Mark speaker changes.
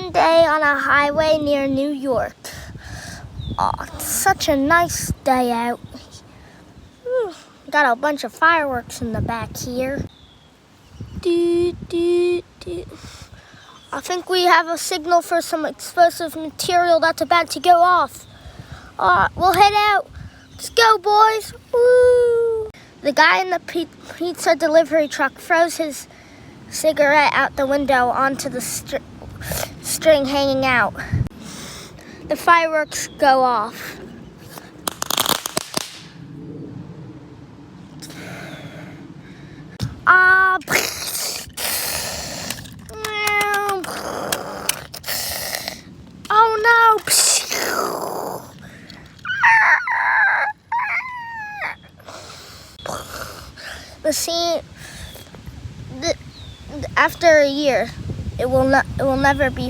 Speaker 1: One day on a highway near New York. Oh, such a nice day out. Got a bunch of fireworks in the back here. I think we have a signal for some explosive material that's about to go off. We'll head out. Let's go, boys. Woo! The guy in the pizza delivery truck throws his cigarette out the window onto the string hanging out. The fireworks go off. Oh no! The scene. After a year, it will never be